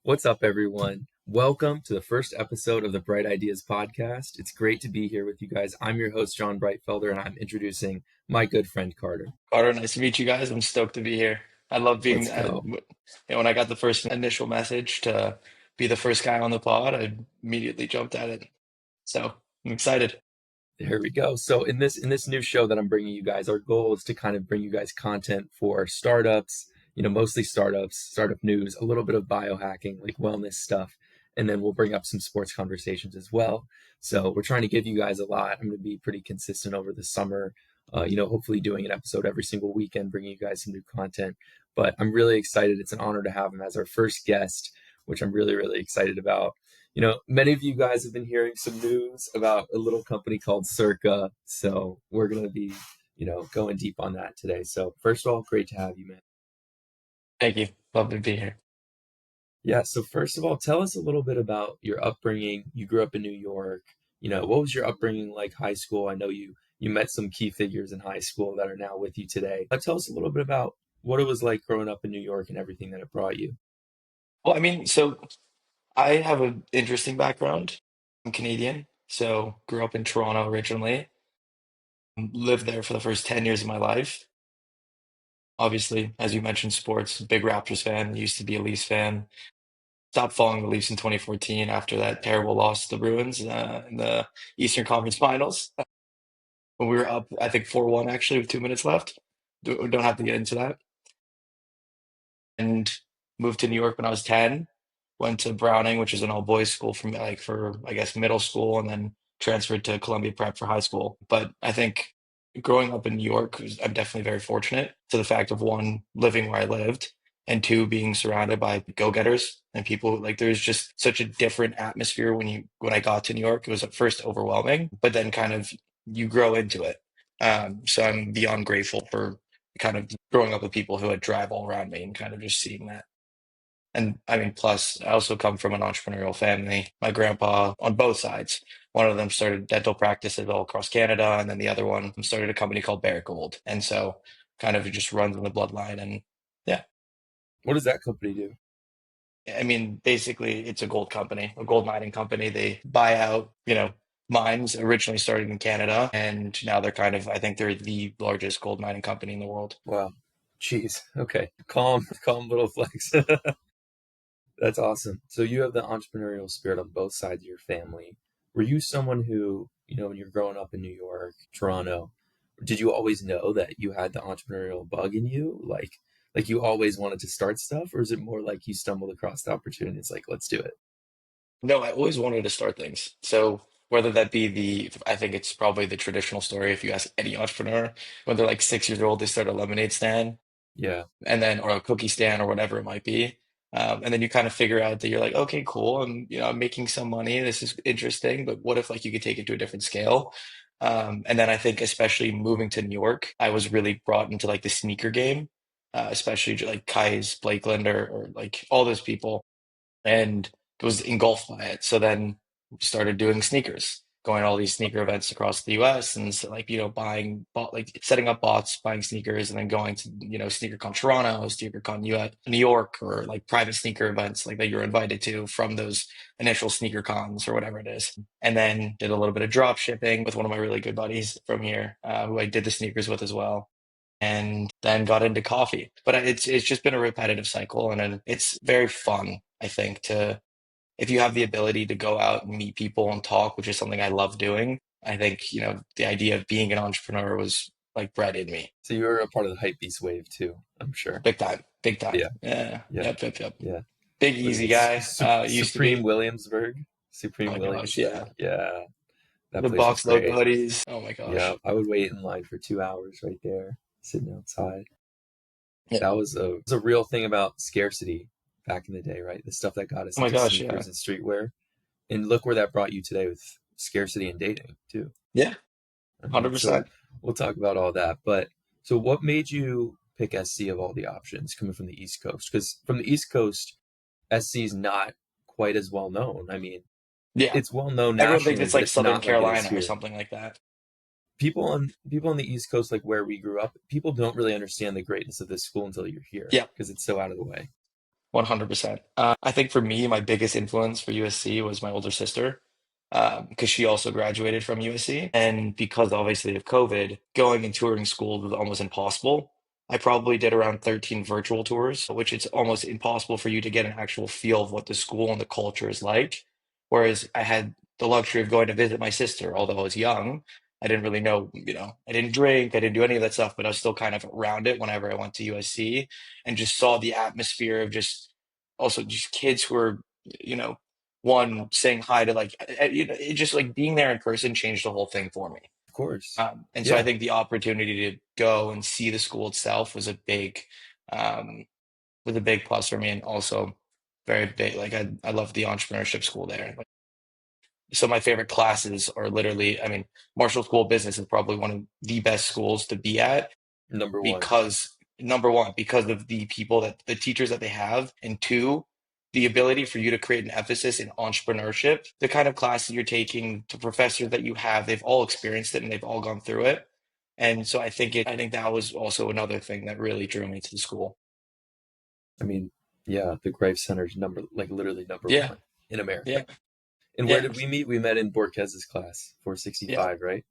What's up, everyone? Welcome to the first episode of the Bright Ideas podcast. It's great to be here with you guys. I'm your host, John Brightfelder, and I'm introducing my good friend, Carter. Carter, nice to meet you guys. I'm stoked to be here. I love being, Let's go. when I got the first initial message to be the first guy on the pod, I immediately jumped at it. So I'm excited. There we go. So in this new show that I'm bringing you guys, our goal is to kind of bring you guys content for startups, mostly startups, startup news, a little bit of biohacking, like wellness stuff, and then we'll bring up some sports conversations as well. So we're trying to give you guys a lot. I'm going to be pretty consistent over the summer. Hopefully doing an episode every single weekend, bringing you guys some new content. But I'm really excited. It's an honor to have him as our first guest, which I'm really, really excited about. Many of you guys have been hearing some news about a little company called Cerca. So we're going to be, going deep on that today. So first of all, great to have you, man. Thank you. Love to be here. Yeah. So first of all, tell us a little bit about your upbringing. You grew up in New York. What was your upbringing like high school? I know you met some key figures in high school that are now with you today. Tell us a little bit about what it was like growing up in New York and everything that it brought you. So I have an interesting background. I'm Canadian, so grew up in Toronto originally, lived there for the first 10 years of my life. Obviously, as you mentioned, sports, big Raptors fan, used to be a Leafs fan. Stopped following the Leafs in 2014 after that terrible loss to the Bruins in the Eastern Conference Finals when we were up, I think 4-1 actually with 2 minutes left. Don't have to get into that. And moved to New York when I was 10. Went to Browning, which is an all boys school for I guess middle school, and then transferred to Columbia Prep for high school. But I think growing up in New York, I'm definitely very fortunate to the fact of one, living where I lived, and two, being surrounded by go-getters and people. Like there's just such a different atmosphere when I got to New York. It was at first overwhelming, but then kind of you grow into it. So I'm beyond grateful for kind of growing up with people who had drive all around me and kind of just seeing that. And I mean, plus, I also come from an entrepreneurial family. My grandpa, on both sides, one of them started dental practices all across Canada, and then the other one started a company called Barrick Gold. And so, kind of, it just runs in the bloodline. And yeah, What does that company do? I mean, basically, it's a gold company, a gold mining company. They buy out, mines originally started in Canada, and now they're kind of, I think they're the largest gold mining company in the world. Wow. Jeez. Okay. Calm, calm little flex. That's awesome. So you have the entrepreneurial spirit on both sides of your family. Were you someone who, when you're growing up in New York, Toronto, did you always know that you had the entrepreneurial bug in you? Like you always wanted to start stuff, or is it more like you stumbled across the opportunity? It's like, let's do it. No, I always wanted to start things. So whether that be I think it's probably the traditional story. If you ask any entrepreneur, when they're like 6 years old, they start a lemonade stand Yeah. and then, or a cookie stand or whatever it might be. And then you kind of figure out that you're like, okay, cool. I'm making some money. This is interesting, but what if like you could take it to a different scale? And then I think especially moving to New York, I was really brought into like the sneaker game, especially like Kai's, Blakeland, or like all those people and was engulfed by it. So then started doing sneakers, going to all these sneaker events across the US and so like, like setting up bots, buying sneakers, and then going to, SneakerCon Toronto, SneakerCon New York, or like private sneaker events like that you're invited to from those initial sneaker cons or whatever it is. And then did a little bit of drop shipping with one of my really good buddies from here, who I did the sneakers with as well and then got into coffee. But it's just been a repetitive cycle, and then it's very fun, I think, to if you have the ability to go out and meet people and talk, which is something I love doing. I think, the idea of being an entrepreneur was like bred in me. So you're a part of the hype beast wave too, I'm sure. Big time. Big time. Yeah. Yeah. Yeah. Yep, yep, yep. Yeah. Big What is easy it? guy, used to Supreme be. Williamsburg? Oh Supreme my gosh, Williamsburg. yeah. Yeah. That The place was box load great. buddies. Oh my Yeah, gosh. I would wait in line for 2 hours right there, sitting outside. Yeah. That was a real thing about scarcity back in the day, right? The stuff that got us Oh my into gosh, yeah. sneakers and streetwear. And look where that brought you today with scarcity and dating, too. Yeah, I mean, so 100%. we'll talk about all that. But so what made you pick SC of all the options coming from the East Coast? Because from the East Coast, SC is not quite as well known. I mean, Yeah. it's well known Everyone thinks nationally, it's but like it's Southern not like it is Carolina or here. something like that. People on the East Coast, like where we grew up, people don't really understand the greatness of this school until you're here Yeah. because it's so out of the way. 100%. I think for me, my biggest influence for USC was my older sister, because she also graduated from USC. And because obviously of COVID, going and touring schools was almost impossible. I probably did around 13 virtual tours, which it's almost impossible for you to get an actual feel of what the school and the culture is like. Whereas I had the luxury of going to visit my sister, although I was young. I didn't really know, I didn't drink, I didn't do any of that stuff, but I was still kind of around it whenever I went to USC and just saw the atmosphere of just also just kids who are, you know, one saying hi to like, it just like being there in person changed the whole thing for me. Of course. And so I Yeah. think the opportunity to go and see the school itself um, was a big plus for me, and also very big. Like I love the entrepreneurship school there. Like, so my favorite classes are literally, I mean, Marshall School of Business is probably one of the best schools to be at Number one. because number one, because of the people that the teachers that they have, and two, the ability for you to create an emphasis in entrepreneurship. The kind of classes you're taking, the professors that you have, they've all experienced it and they've all gone through it. And so I think that was also another thing that really drew me to the school. I mean, yeah, the Greif Center's number, like literally number Yeah, one in America. yeah, And where yeah, did we meet? We met in Borquez's class, yeah, 465, right?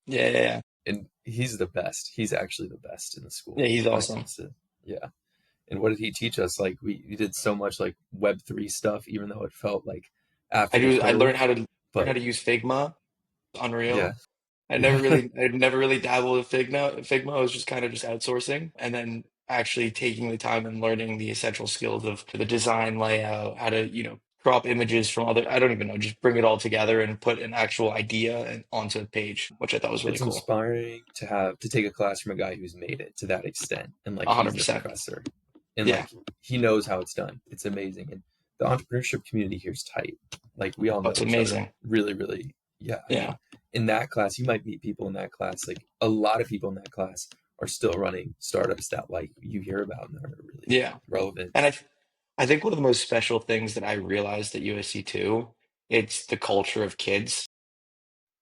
yeah, yeah, yeah. And he's the best. He's actually the best in the Yeah, school he's when it awesome. comes to, yeah. And what did he teach us? Like we did so much like Web3 stuff, even though it felt like after the I learned curve. learn how But to use Figma. yeah, Unreal. yeah, I never really dabbled with Figma. I was just kind of just outsourcing, and then actually taking the time and learning the essential skills of the design layout, how to, crop images from other, I don't even know, just bring it all together and put an actual idea onto a page, which I thought was really it's cool. inspiring to have to take a class from a guy who's made it to that extent. And like he's the 100%. professor. And Yeah. like he knows how it's done. It's amazing. And the entrepreneurship community here is tight. Like we all Oh, know it's each other amazing. really, really. Yeah. I Yeah. mean, in that class, you might meet people in that class. Like a lot of people in that class are still running startups that like you hear about and that are really Yeah. relevant. And I think one of the most special things that I realized at USC too, it's the culture of kids.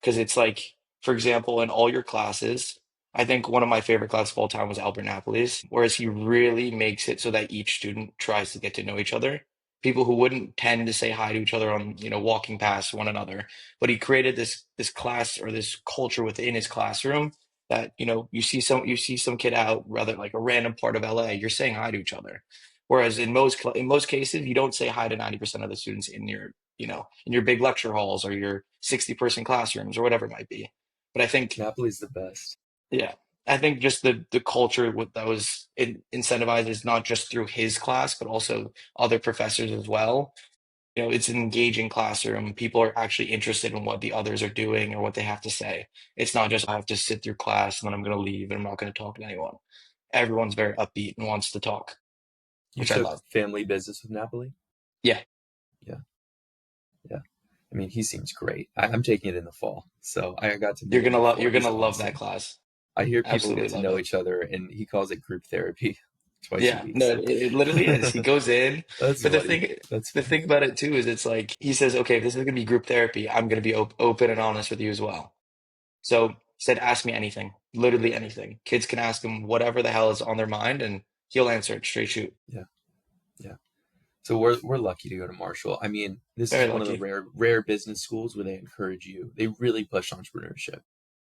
Because it's like, for example, in all your classes, I think one of my favorite classes of all time was Albert Napoli's, whereas he really makes it so that each student tries to get to know each other. People who wouldn't tend to say hi to each other on, walking past one another. But he created this class or this culture within his classroom that, you see some kid out, rather like a random part of LA, you're saying hi to each other. Whereas in most cases, you don't say hi to 90% of the students in in your big lecture halls or your 60-person classrooms or whatever it might be. But I think, Napoli's the best. yeah, I think just the culture that was incentivized is not just through his class, but also other professors as well. It's an engaging classroom. People are actually interested in what the others are doing or what they have to say. It's not just I have to sit through class and then I'm going to leave and I'm not going to talk to anyone. Everyone's very upbeat and wants to talk, You which I took love. family business with Napoli? Yeah, Yeah. Yeah. I mean, he seems great. I'm taking it in the fall. So I got to meet him you're before. He's gonna love that awesome. class. I hear people Absolutely get to love know it. each other, and he calls it group therapy twice a Yeah, week. no, So it literally is. He goes in, that's but funny. That's the funny. thing about it too is it's like he says, okay, if this is gonna be group therapy, I'm gonna be open and honest with you as well. So he said, ask me anything, literally anything. Kids can ask him whatever the hell is on their mind, and he'll answer it straight shoot. Yeah. Yeah. So we're lucky to go to Marshall. I mean, this Very is one of the lucky. rare business schools where they encourage you. They really push entrepreneurship,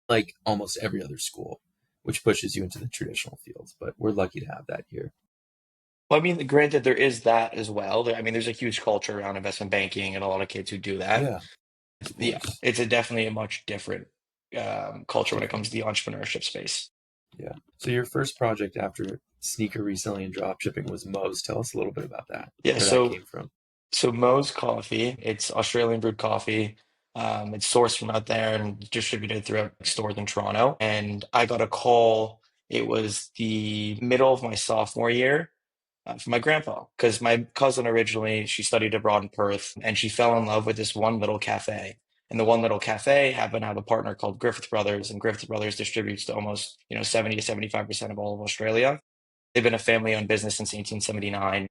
like almost every other school, which pushes you into the traditional fields. But we're lucky to have that here. Well, I mean, granted, there is that as well. I mean, there's a huge culture around investment banking and a lot of kids who do that. Yeah, of Yeah, course. it's definitely a much different culture when it comes to Different. the entrepreneurship space. Yeah. So your first project after sneaker reselling and drop shipping was Moe's. Tell us a little bit about that, Yeah, where that so came from. So Moe's coffee, it's Australian brewed coffee. It's sourced from out there and distributed throughout stores in Toronto. And I got a call. It was the middle of my sophomore year from my grandpa, because my cousin originally, she studied abroad in Perth, and she fell in love with this one little cafe. And the one little cafe happened to have a partner called Griffith Brothers, and Griffith Brothers distributes to almost, 70 to 75% of all of Australia. They've been a family-owned business since 1879.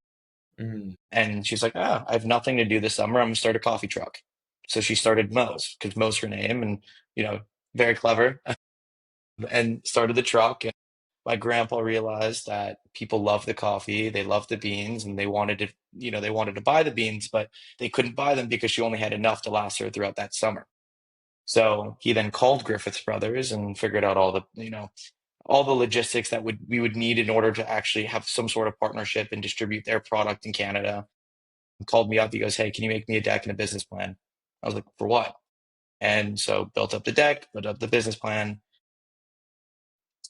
Mm, And she's like, I have nothing to do this summer. I'm gonna start a coffee truck. So she started Moe's because Moe's her name and, you know, very clever and started the truck. My grandpa realized that people love the coffee, they love the beans, and they wanted to, they wanted to buy the beans, but they couldn't buy them because she only had enough to last her throughout that summer. So he then called Griffiths Brothers and figured out all the logistics that we would need in order to actually have some sort of partnership and distribute their product in Canada. He called me up. He goes, "Hey, can you make me a deck and a business plan?" I was like, "For what?" And so built up the deck, built up the business plan,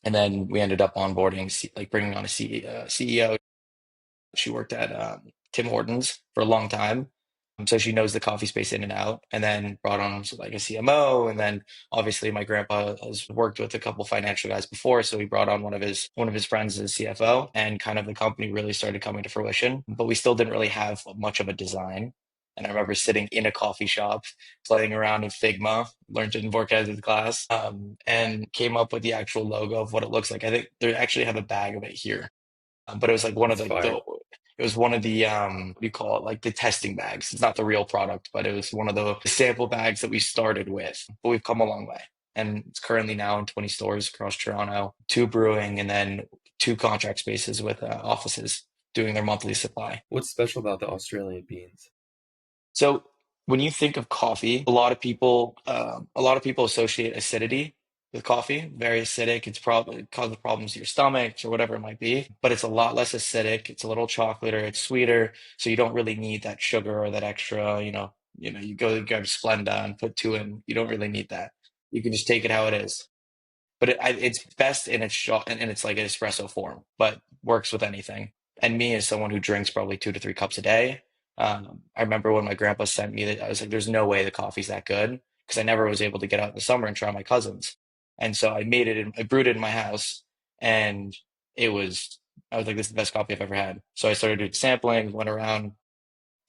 and then we ended up onboarding, like bringing on a CEO. She worked at Tim Hortons for a long time. So she knows the coffee space in and out, and then brought on like a CMO, and then obviously my grandpa has worked with a couple financial guys before, so he brought on one of his friends as CFO, and kind of the company really started coming to fruition. But we still didn't really have much of a design. And I remember sitting in a coffee shop, playing around in Figma, learned it in Vorkez's class, and came up with the actual logo of what it looks like. I think they actually have a bag of it here, but it was like one of That's fire. it was one of the what do you call it, like the testing bags. It's not the real product, but it was one of the sample bags that we started with. But we've come a long way, and it's currently now in 20 stores across Toronto, two brewing, and then two contract spaces with offices doing their monthly supply. What's special about the Australian beans? So when you think of coffee, a lot of people associate acidity with coffee. Very acidic. It's probably it causes problems to your stomach or whatever it might be. But it's a lot less acidic. It's a little chocolatey. It's sweeter, so you don't really need that sugar or that extra. You go grab Splenda and put two in. You don't really need that. You can just take it how it is. But it's best in its shot, and it's like an espresso form, but works with anything. And me as someone who drinks probably 2 to 3 cups a day, I remember when my grandpa sent me that, I was like, "There's no way the coffee's that good," because I never was able to get out in the summer and try my cousins. And so I brewed it in my house, and it was I was like, "This is the best coffee I've ever had." So I started doing sampling, went around.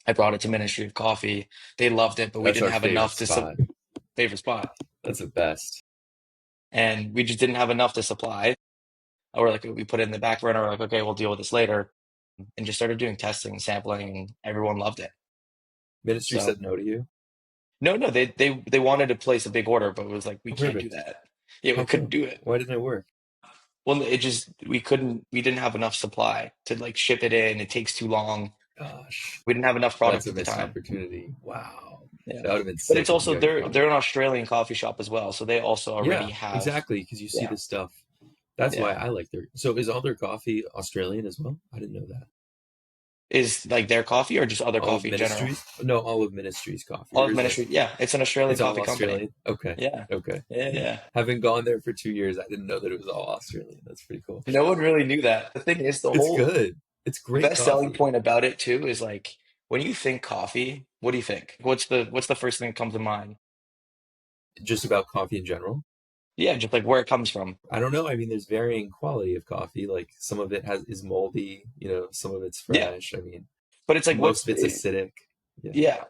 I brought it to Ministry of Coffee. They loved it, but we That's didn't our have favorite enough to spot. favorite spot, That's the best. and we just didn't have enough to supply. Or like we put it in the back burner, like, okay, we'll deal with this later, and just started doing testing and sampling, and everyone loved it. Ministry So said no to you? no, no, they wanted to place a big order, but it was like we Oh, can't do perfect. that. Yeah, we How couldn't come? do it. Why didn't it work? Well, we didn't have enough supply to like ship it in. It takes too long. Gosh, We didn't have enough that's product a at the missed time. opportunity. Wow. Yeah, That would have been but sick it's if you also got your they're coffee. an Australian coffee shop as well, so they also already Yeah, have. exactly. Because you see Yeah, this stuff. That's why yeah. I like their. So is all their coffee Australian as well? I didn't know that. Is like their coffee or just other All of coffee in general? Ministries? No, all of Ministries coffee. All Or of is it? Ministry, yeah, it's an Australian It's all coffee company. Australian? Okay. Yeah, Okay. yeah, Yeah. yeah. Having gone there for 2 years, I didn't know that it was all Australian. That's pretty cool. No one really knew that. The thing is, It's good. It's the great best selling coffee. point about it too is like when you think coffee, what do you think? What's the first thing that comes to mind? Just about coffee in general. Yeah, just like where it comes from. I don't know. I mean, there's varying quality of coffee. Like some of it has is moldy, some of it's Yeah, fresh. I mean, but it's like most of it's acidic. Yeah. yeah,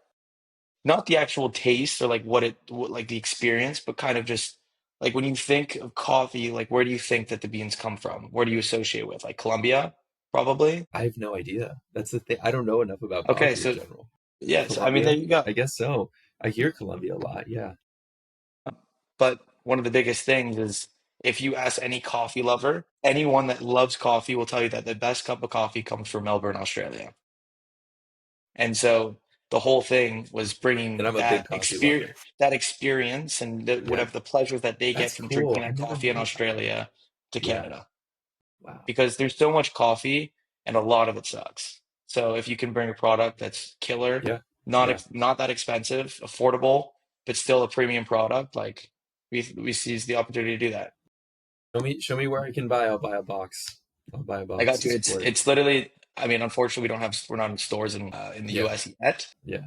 not the actual taste or like like the experience, but kind of just like when you think of coffee, like where do you think that the beans come from? Where do you associate with? Like Colombia, probably. I have no idea. That's the thing. I don't know enough about Okay, coffee in so general. yes, I mean there Colombia? you go. I guess so. I hear Colombia a lot. Yeah. But one of the biggest things is if you ask any coffee lover, anyone that loves coffee will tell you that the best cup of coffee comes from Melbourne, Australia. And so the whole thing was And bringing I'm a big coffee lover. that experience and Yeah. whatever the pleasure that they get That's from cool. drinking I that never coffee in heard of that. Australia to Yeah. Canada. Wow. Because there's so much coffee and a lot of it sucks. So if you can bring a product that's killer, Yeah. Yeah. not that expensive, affordable, but still a premium product, like we seize the opportunity to do that. Show me where I can buy. I'll buy a box. I'll buy a I box got to you. It's support. it's literally. I mean, unfortunately, we're not in stores in the Yeah. US yet, Yeah.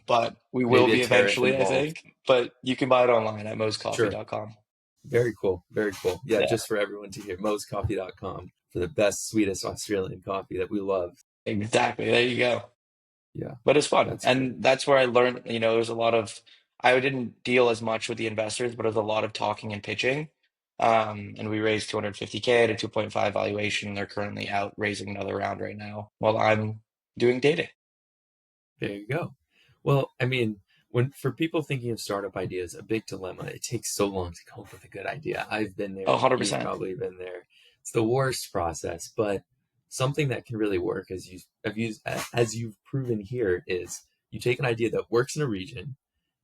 but we will Maybe a be tariff eventually, I involved. think. But you can buy it online at Sure. mostcoffee.com. Very cool. Very cool. Yeah, Yeah, just for everyone to hear. Moscoffee.com for the best, sweetest Australian coffee that we love. exactly. There you go. Yeah, But it's fun, that's great. and that's where I learned. There's a lot of. I didn't deal as much with the investors, but it was a lot of talking and pitching. And we raised 250K at a 2.5 valuation. They're currently out raising another round right now while I'm doing dating. There you go. Well, I mean, when for people thinking of startup ideas, a big dilemma. It takes so long to come up with a good idea. I've been Oh, there. You've 100%. probably been there. It's the worst process, but something that can really work, as you've proven here, is you take an idea that works in a region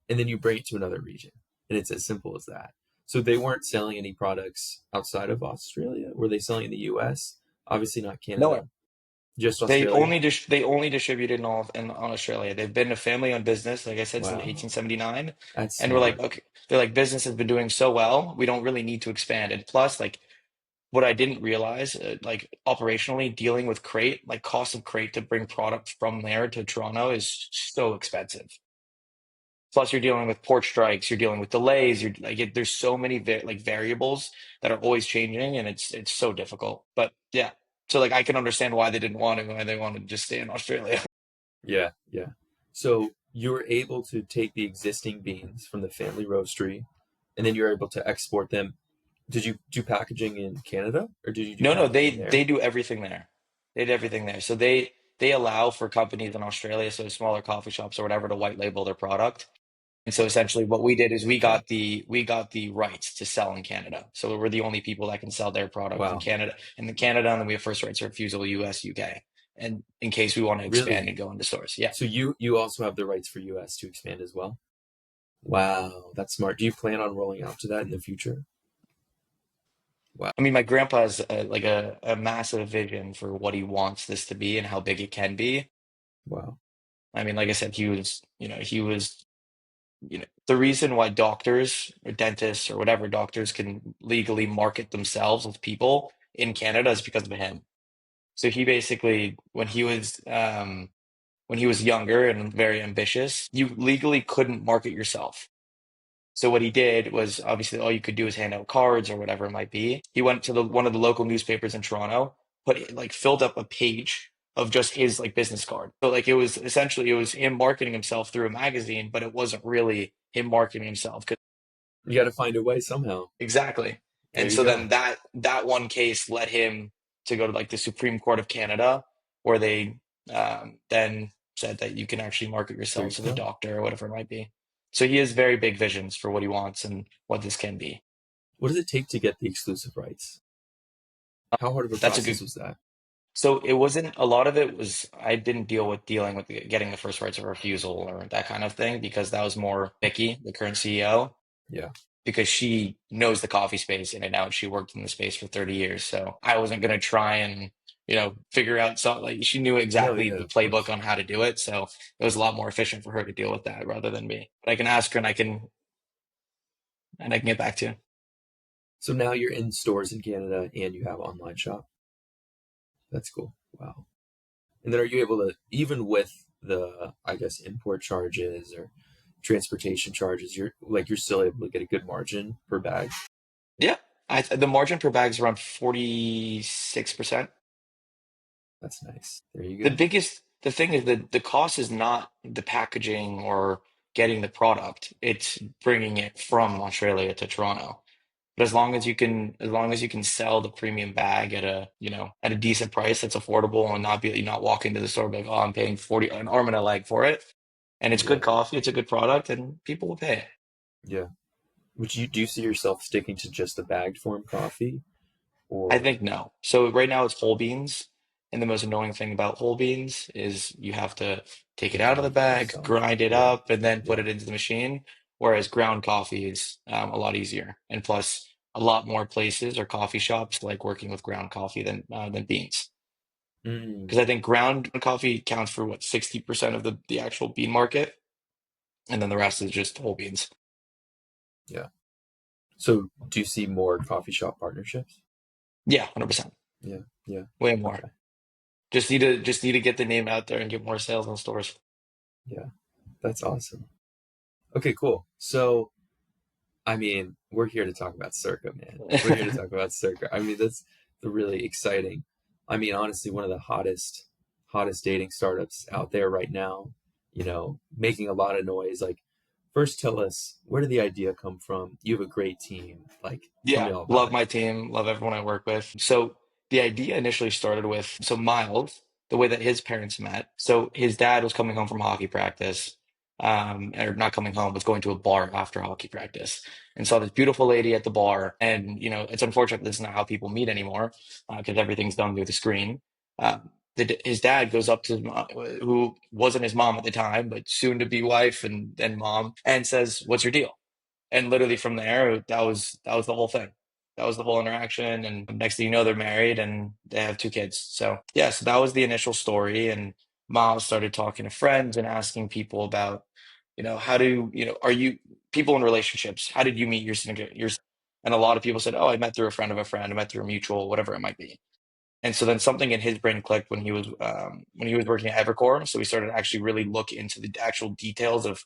and then you bring it to another region, and it's as simple as that. So they weren't selling any products outside of Australia. Were they selling in the U.S.? Obviously not Nowhere. Canada, just Australia. They only distributed in all in on Australia. They've been a family-owned business, like I said, since Wow, 1879. that's And we're like, smart. okay, they're like, business has been doing so well, we don't really need to expand. And plus, like, what I didn't realize, like operationally dealing with crate, like cost of crate to bring product from there to Toronto is so expensive. Plus, you're dealing with port strikes, you're dealing with delays. You're like, there's so many like variables that are always changing, and it's so difficult. But yeah, so like I can understand why they didn't want to, why they wanted to just stay in Australia. Yeah, yeah. So you were able to take the existing beans from the family roastery, and then you're able to export them. Did you do packaging in Canada, or did you do No, no, packaging there? they do everything there. They did everything there. So they allow for companies in Australia, so smaller coffee shops or whatever, to white label their product. And so essentially what we did is Okay. we got the rights to sell in Canada. So we're the only people that can sell their product Wow. In Canada, and then we have first rights of refusal US, UK. And in case we want to expand Really? and go into stores. Yeah. So you also have the rights for US to expand as well? Wow, that's smart. Do you plan on rolling out to that in the future? Wow. I mean, my grandpa has like a massive vision for what he wants this to be and how big it can be. Wow. I mean, like I said, the reason why doctors or dentists or whatever doctors can legally market themselves with people in Canada is because of him. So he basically, when he was younger and very ambitious, you legally couldn't market yourself. So what he did was obviously all you could do is hand out cards or whatever it might be. He went to the one of the local newspapers in Toronto, filled up a page of just his like business card. So like it was him marketing himself through a magazine, but it wasn't really him marketing himself. You got to find a way somehow. Exactly. There And you so then go. that one case led him to go to like the Supreme Court of Canada, where they then said that you can actually market There you yourselves as a go. doctor or whatever it might be. So he has very big visions for what he wants and what this can be. What does it take to get the exclusive rights? How hard of a That's a process good. was that? So it wasn't a lot of it was I didn't dealing with getting the first rights of refusal or that kind of thing because that was more Vicky, the current CEO, Yeah. because she knows the coffee space in and out. She worked in the space for 30 years. So I wasn't going to try and, figure out something like she knew No, exactly yeah, the of playbook course. on how to do it. So it was a lot more efficient for her to deal with that rather than me. But I can ask her and I can get back to you. So now you're in stores in Canada and you have online shop. That's cool. Wow. And then are you able to, even with the, I guess, import charges or transportation charges, you're still able to get a good margin per bag? Yeah. The margin per bag is around 46%. That's nice. There you go. The thing is that the cost is not the packaging or getting the product. It's bringing it from Australia to Toronto. But as long as you can sell the premium bag at at a decent price that's affordable and not walk into the store and be like, oh, I'm paying 40 an arm and a leg for it. And it's Yeah. good coffee, it's a good product, and people will pay. Yeah. Would you do you see yourself sticking to just the bagged form coffee I or think no. So right now it's whole beans, and the most annoying thing about whole beans is you have to take you it have to out of the make it bag, yourself? grind it Yeah. up, and then put Yeah. it into the machine. Whereas ground coffee is a lot easier, and plus a lot more places or coffee shops like working with ground coffee than beans. Mm, Because I think ground coffee counts for what 60% of the actual bean market, and then the rest is just whole beans. yeah. So do you see more coffee shop partnerships? Yeah, 100%, Yeah. Yeah. way more. Okay. Just need to get the name out there and get more sales in stores. Yeah. That's awesome. Okay, cool. So I mean, we're here to talk about Circa, man. We're here to talk about Circa. I mean, that's the really exciting. I mean, honestly, one of the hottest dating startups out there right now. Making a lot of noise. Like, first, tell us, where did the idea come from? You have a great team. Like, tell me Yeah, all about love it. my team, love everyone I work with. So the idea initially started with Miles, the way that his parents met. So his dad was coming home from hockey practice. or not coming home, was going to a bar after hockey practice and saw this beautiful lady at the bar. And, it's unfortunate this is not how people meet anymore because everything's done through the screen. His dad goes up to who wasn't his mom at the time, but soon to be wife and then mom, and says, "What's your deal?" And literally from there, that was the whole thing. That was the whole interaction. And next thing you know, they're married and they have two kids. So yeah, so that was the initial story. And Miles started talking to friends and asking people about, how do are you people in relationships? How did you meet your significant your? And a lot of people said, "Oh, I met through a friend of a friend. I met through a mutual, whatever it might be." And so then something in his brain clicked when he was working at Evercore. So he started to actually really look into the actual details of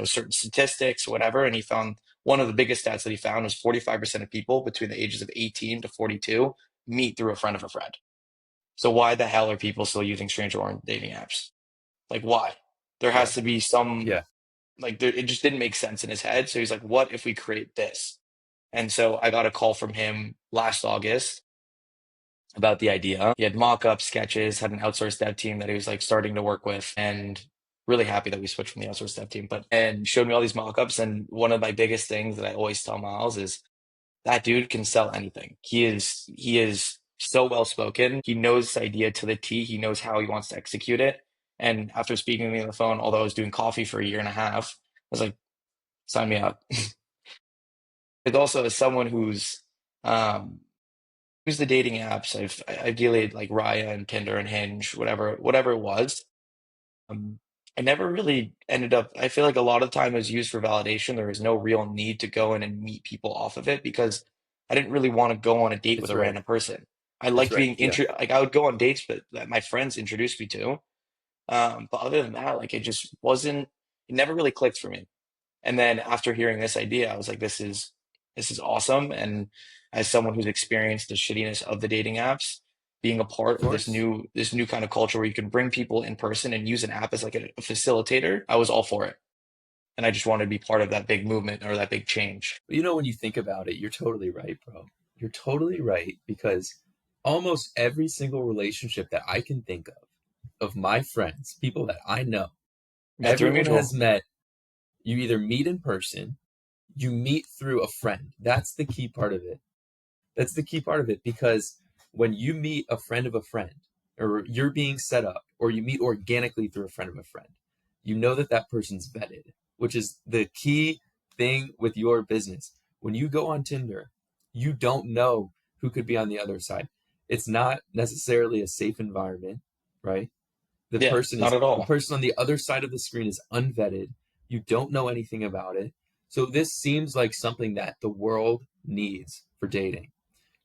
certain statistics, whatever. And he found one of the biggest stats that he found was 45% of people between the ages of 18 to 42 meet through a friend of a friend. So why the hell are people still using stranger dating apps? Like why? There Yeah. has to be some Yeah. it just didn't make sense in his head. So he's like, what if we create this? And so I got a call from him last August about the idea. He had mock-up sketches, had an outsourced dev team that he was like starting to work with, and really happy that we switched from the outsourced dev team. But and showed me all these mock-ups. And one of my biggest things that I always tell Miles is that dude can sell anything. He is so well spoken. He knows this idea to the T. He knows how he wants to execute it. And after speaking to me on the phone, although I was doing coffee for a year and a half, I was like, sign me up. It's also as someone um use the dating apps. I've delayed like Raya and Tinder and Hinge, whatever it was. Um, I never really ended up. I feel like a lot of the time it was used for validation. There was no real need to go in and meet people off of it because I didn't really want to go on a date with That's a right. random person. I That's liked right. being Yeah. like I would go on dates that my friends introduced me to. But other than that, like it just wasn't. It never really clicked for me. And then after hearing this idea, I was like, this is awesome. And as someone who's experienced the shittiness of the dating apps, being a Of part of course. this new kind of culture where you can bring people in person and use an app as like a facilitator, I was all for it. And I just wanted to be part of that big movement or that big change. But when you think about it, you're totally right, bro. You're totally right because almost every single relationship that I can think of my friends, people that I know, Met through a everyone has mutual. met. You either meet in person, you meet through a friend. That's the key part of it. That's the key part of it because when you meet a friend of a friend, or you're being set up, or you meet organically through a friend of a friend, you know that that person's vetted, which is the key thing with your business. When you go on Tinder, you don't know who could be on the other side. It's not necessarily a safe environment, right? Yeah, not at The all. person on the other side of the screen is unvetted. You don't know anything about it. So this seems like something that the world needs for dating.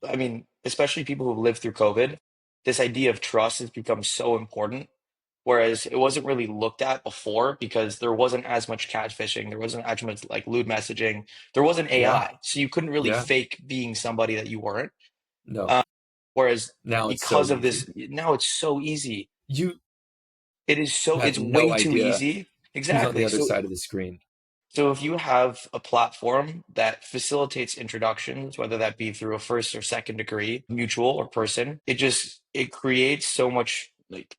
I mean, especially people who lived through COVID, this idea of trust has become so important. Whereas it wasn't really looked at before because there wasn't as much catfishing, there wasn't as much like lewd messaging, there wasn't Yeah, AI, so you couldn't really yeah, fake being somebody that you weren't. no. Uh, Whereas Now it's so because of easy. this, now it's so easy. You have It's no way too idea easy. who's on the Exactly. other So side of the screen. so if you have a platform that facilitates introductions, whether that be through a first or second degree, mutual or person, it creates so much like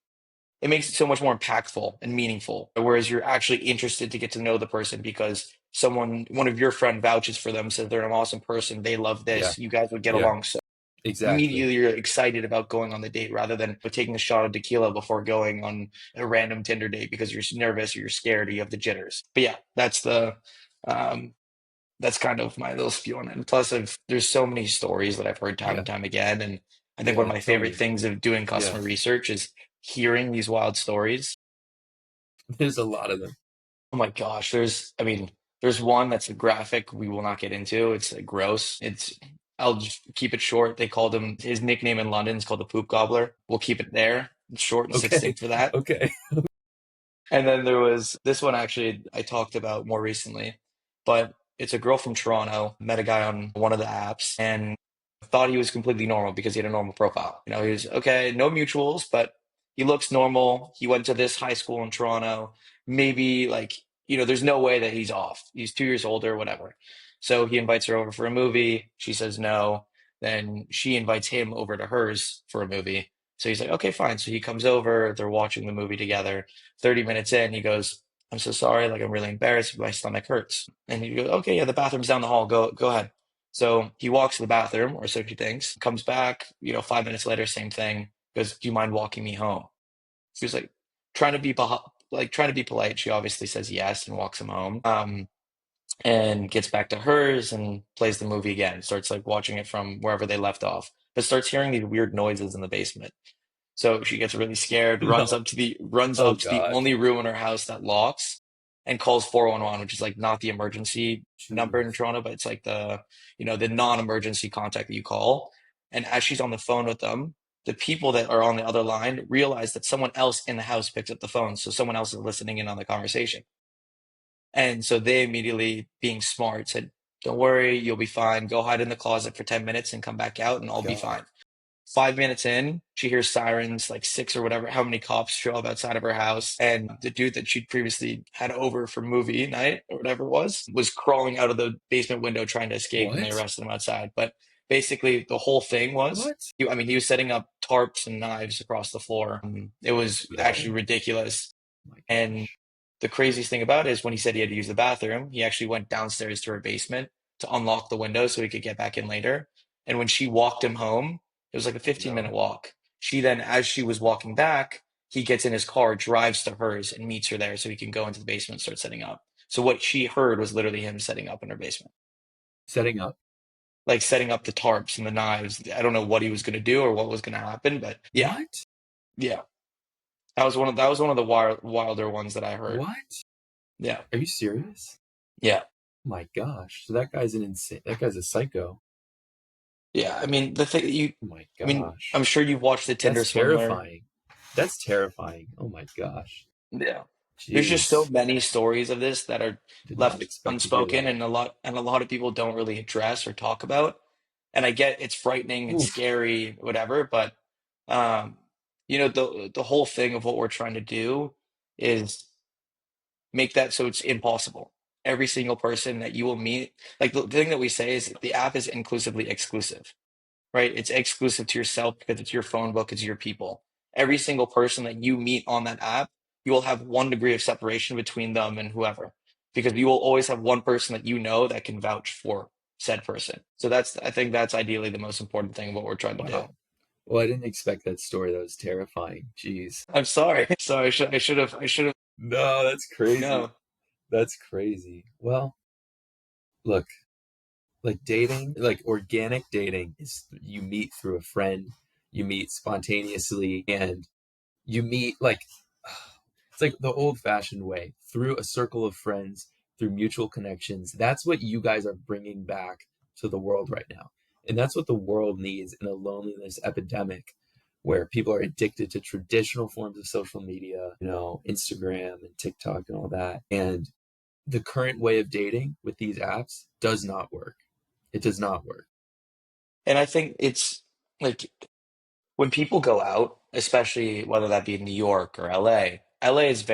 it makes it so much more impactful and meaningful. Whereas you're actually interested to get to know the person because one of your friend vouches for them, says they're an awesome person, they love Yeah, this, you guys would get yeah, along. So exactly. immediately you're excited about going on the date rather than taking a shot of tequila before going on a random Tinder date because you're nervous or you're scared or you have the jitters. But yeah, um, that's kind of my little spew on it. And plus, there's so many stories that I've heard time and Yeah, time again, and I think one yeah, of my tell favorite me. things of doing Yeah, customer research is hearing these wild stories. there's a lot of them. Oh my gosh, I mean, there's one that's a graphic we will not get into. It's gross. I'll just keep it short. They called him, his nickname in London is called the Poop Gobbler. We'll keep it there. It's short and Okay, succinct for that. okay, And then there was this one actually I talked about more recently, but it's a girl from Toronto, met a guy on one of the apps and thought he was completely normal because he had a normal profile. He was okay, no mutuals, but he looks normal. He went to this high school in Toronto. Maybe like, there's no way that he's off. He's 2 years older, whatever. So he invites her over for a movie. She says no. Then she invites him over to hers for a movie. So he's like, okay, fine. So he comes over, they're watching the movie together. 30 minutes in, he goes, I'm so sorry. Like, I'm really embarrassed. My stomach hurts. And he goes, okay, yeah, the bathroom's down the hall. Go ahead. So he walks to the bathroom, or so she thinks, comes back, 5 minutes later, same thing. Goes, do you mind walking me home? She was like trying to be polite. She obviously says yes and walks him home. And gets back to hers and plays the movie again. Starts like watching it from wherever they left off, but starts hearing these weird noises in the basement. So she gets really scared, No. runs Oh up to the God. only room in her house that locks, and calls 411, which is like not the emergency number in Jeez. Toronto, but it's like the non-emergency contact that you call. And as she's on the phone with them, the people that are on the other line realize that someone else in the house picks up the phone, so someone else is listening in on the conversation. And so they immediately, being smart, said, "Don't worry, you'll be fine. Go hide in the closet for 10 minutes and come back out, and I'll be God. fine." 5 minutes in, she hears sirens, like six or whatever, how many cops show up outside of her house. And the dude that she'd previously had over for movie night or whatever it was crawling out of the basement window trying to escape, and they What? arrested him outside. But basically, the whole thing was, What? I mean, he was setting up tarps and knives across the floor. It was actually No. ridiculous. My And gosh. the craziest thing about it is when he said he had to use the bathroom, he actually went downstairs to her basement to unlock the window so he could get back in later. And when she walked him home, it was like a 15-minute No. walk. She then, as she was walking back, he gets in his car, drives to hers, and meets her there so he can go into the basement and start setting up. So what she heard was literally him setting up in her basement, Setting up. like setting up the tarps and the knives. I don't know what he was going to do or what was going to happen, but yeah, What? yeah, that was one of the wilder ones that I heard. What? Yeah, Are you serious? yeah. My gosh. So that guy's an insane. That guy's a psycho. Yeah, I mean the thing you Oh my I mean, gosh. I'm sure you've watched the Tinder That's Swindler. terrifying. That's terrifying. Oh my gosh. Yeah. There's just so Jeez. many stories of this that are Did not left expect to hear unspoken, that. and a lot of people don't really address or talk about. And I get it's frightening and Oof. scary, whatever, but um, the whole thing of what we're trying to do is make that so it's impossible. Every single person that you will meet, like the thing that we say is the app is inclusively exclusive, right? It's exclusive to yourself because it's your phone book, it's your people. Every single person that you meet on that app, you will have one degree of separation between them and whoever, because you will always have one person that you know that can vouch for said person. So I think that's ideally the most important thing of what we're trying to do. Wow. Well, I didn't expect that story. That was terrifying. Jeez. I'm sorry. Sorry, I should have, No, that's crazy. no. That's crazy. Well, look, like dating, like organic dating is you meet through a friend, you meet spontaneously, and you meet like it's like the old fashioned way through a circle of friends, through mutual connections. That's what you guys are bringing back to the world right now. And that's what the world needs in a loneliness epidemic where people are addicted to traditional forms of social media, Instagram and TikTok and all that. And the current way of dating with these apps does not work. It does not work. And I think it's like when people go out, especially whether that be in New York or LA is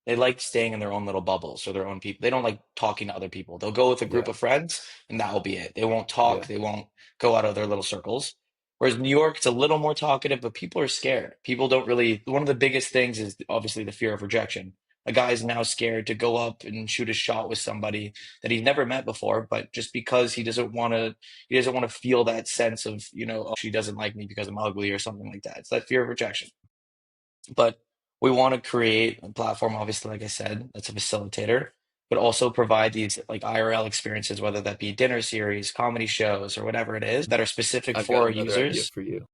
they like staying in their own little bubbles or their own people. They don't like talking to other people. They'll go with a group Yeah. of friends and that will be it. They won't talk, Yeah. they won't go out of their little circles. Whereas New York, it's a little more talkative, but people are scared. People don't really, one of the biggest things is obviously the fear of rejection. A guy is now scared to go up and shoot a shot with somebody that he's never met before, but just because he doesn't want to feel that sense of, oh, she doesn't like me because I'm ugly or something like that. It's that fear of rejection. But we want to create a platform, obviously, like I said, that's a facilitator, but also provide these like IRL experiences, whether that be dinner series, comedy shows, or whatever it is, that are specific I've for got our another idea users. for you.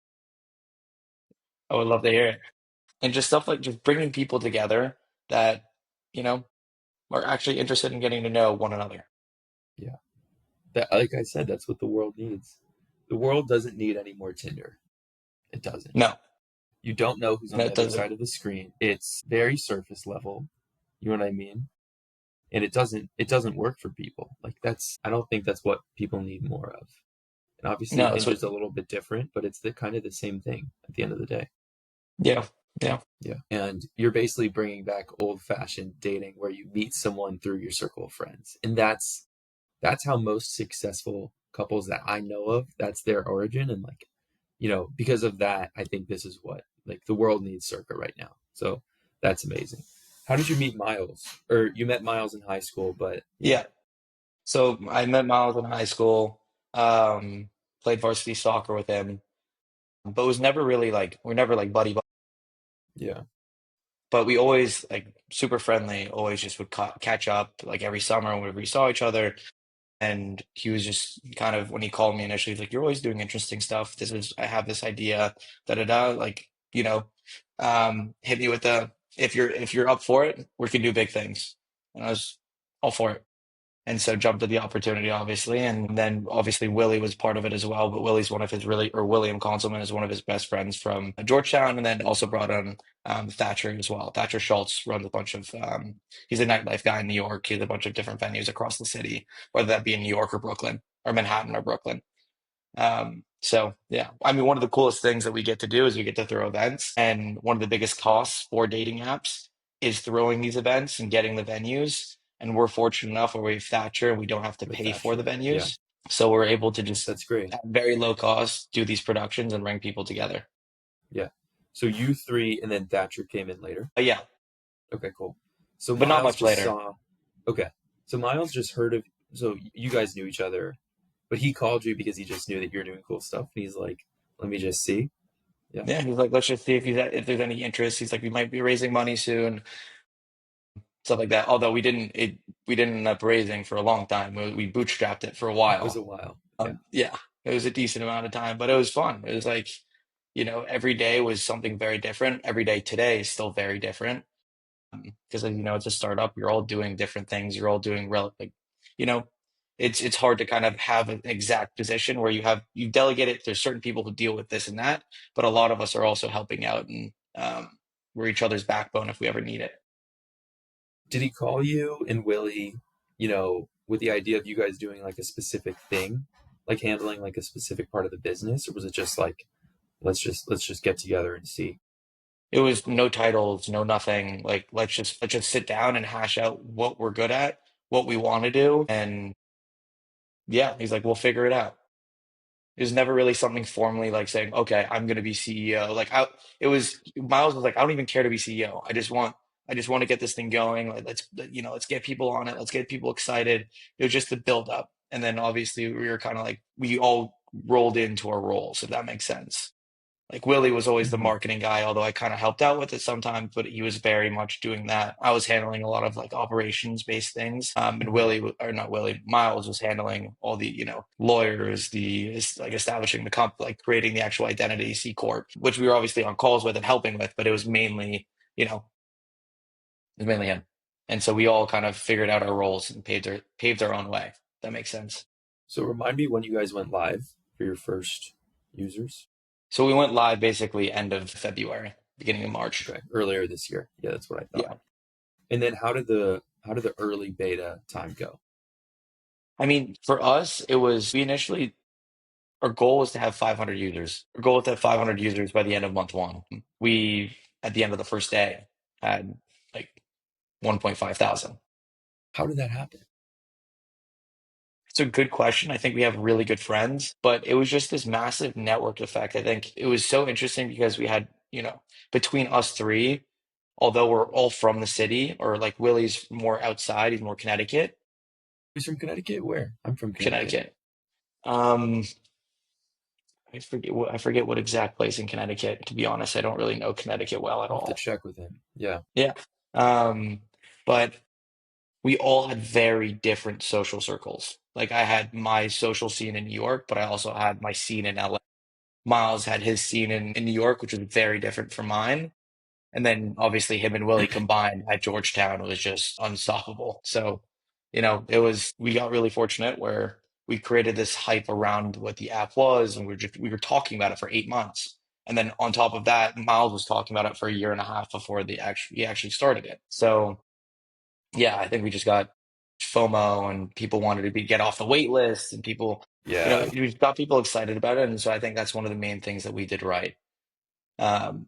I would love to hear it. And just stuff like just bringing people together that, you know, are actually interested in getting to know one another. Yeah. That, like I said, that's what the world needs. The world doesn't need any more Tinder. It doesn't. No, You don't know who's on no, the it other doesn't. side of the screen. It's very surface level. You know what I mean? And it doesn't work for people. Like that's I don't think that's what people need more of. And obviously No, that's what, Hinge is a little bit different, but it's the kind of the same thing at the end of the day. yeah, yeah. Yeah. And you're basically bringing back old fashioned dating where you meet someone through your circle of friends. And that's how most successful couples that I know of, that's their origin. And like, because of that, I think this is what like the world needs Circa right now. So that's amazing. How did you meet Miles? Or you met Miles in high school, but yeah. Yeah. So I met Miles in high school, played varsity soccer with him, but was never really like, we're never like buddy, Yeah. but we always like super friendly, always just would catch up like every summer whenever we saw each other. And he was just kind of, when he called me initially, he's like, "You're always doing interesting stuff. I have this idea, da da da." Like, hit me with the, if you're up for it, we can do big things. And I was all for it. And so jumped at the opportunity, obviously. And then obviously Willie was part of it as well. But Willie's one of his really, or William Conselman is one of his best friends from Georgetown. And then also brought on Thatcher as well. Thatcher Schultz runs a bunch of, he's a nightlife guy in New York. He has a bunch of different venues across the city, whether that be in New York or Brooklyn or Manhattan or Brooklyn. So yeah, I mean, one of the coolest things that we get to do is we get to throw events, and one of the biggest costs for dating apps is throwing these events and getting the venues. And we're fortunate enough where we have Thatcher and we don't have to With pay for the Thatcher. Yeah. venues. So we're able to just That's great. at very low cost do these productions and bring people together. Yeah. So you three and then Thatcher came in later. But yeah, Okay, cool. So but not Miles much just later. saw. Okay. So Miles just heard of. So you guys knew each other, but he called you because he just knew that you're doing cool stuff. And he's like, let me just see. Yeah. Yeah, he's like, let's just see if there's any interest. He's like, we might be raising money soon, stuff like that. Although we didn't end up raising for a long time. We bootstrapped it for a It was while. a while. Yeah. Yeah, it was a decent amount of time, but it was fun. It was like, every day was something very different. Every day today is still very different because, it's a startup. You're all doing different things. You're all doing like, you know, it's hard to kind of have an exact position where you delegate it. There's certain people who deal with this and that, but a lot of us are also helping out and we're each other's backbone if we ever need it. Did he call you and Willie, with the idea of you guys doing like a specific thing, like handling like a specific part of the business, or was it just like let's just get together and see? It was no titles, no nothing. Like let's just sit down and hash out what we're good at, what we want to do, and yeah, he's like, we'll figure it out. It was never really something formally like saying, okay, I'm going to be CEO. It was Miles was like, I don't even care to be CEO. I just want to get this thing going. Like, let's get people on it. Let's get people excited. It was just the build up. And then obviously we were kind of like, we all rolled into our roles, if that makes sense. Like Willie was always the Hmm. marketing guy, although I kind of helped out with it sometimes, but he was very much doing that. I was handling a lot of like operations based things. And Hmm. Or not Willie, Miles was handling all the, lawyers, like establishing the comp, like creating the actual identity C Corp, which we were obviously on calls with and helping with, but it was mainly, it was mainly him. And so we all kind of figured out our roles and paved our own way. That makes sense. So remind me when you guys went live for your first users. So we went live basically end of February, beginning of March. Okay, earlier this year. Yeah, that's what I thought. Yeah. And then how did the early beta time go? I mean, for us, it was we initially our goal was to have 500 users. Our goal was to have 500 users by the end of month one. We at the end of the first day had like 1.5 thousand. How did that happen? It's a good question. I think we have really good friends, but it was just this massive network effect. I think it was so interesting because we had, between us three, although we're all from the city, or like Willie's more outside, he's more He's from Connecticut. Where? I'm from Connecticut. Connecticut. Um, I forget what exact place in Connecticut. To be honest, I don't really know Connecticut well at I'll have to all. check with him. Yeah. Yeah. Um, but we all had very different social circles. Like I had my social scene in New York, but I also had my scene in LA. Miles had his scene in New York, which was very different from mine. And then obviously him and Willie combined at Georgetown was just unstoppable. So, we got really fortunate where we created this hype around what the app was, and we were talking about it for 8 months. And then on top of that, Miles was talking about it for a year and a half before he actually started it. So yeah, I think we just got FOMO and people wanted to get off the wait list and people, Yeah. we've got people excited about it. And so I think that's one of the main things that we did right. Um,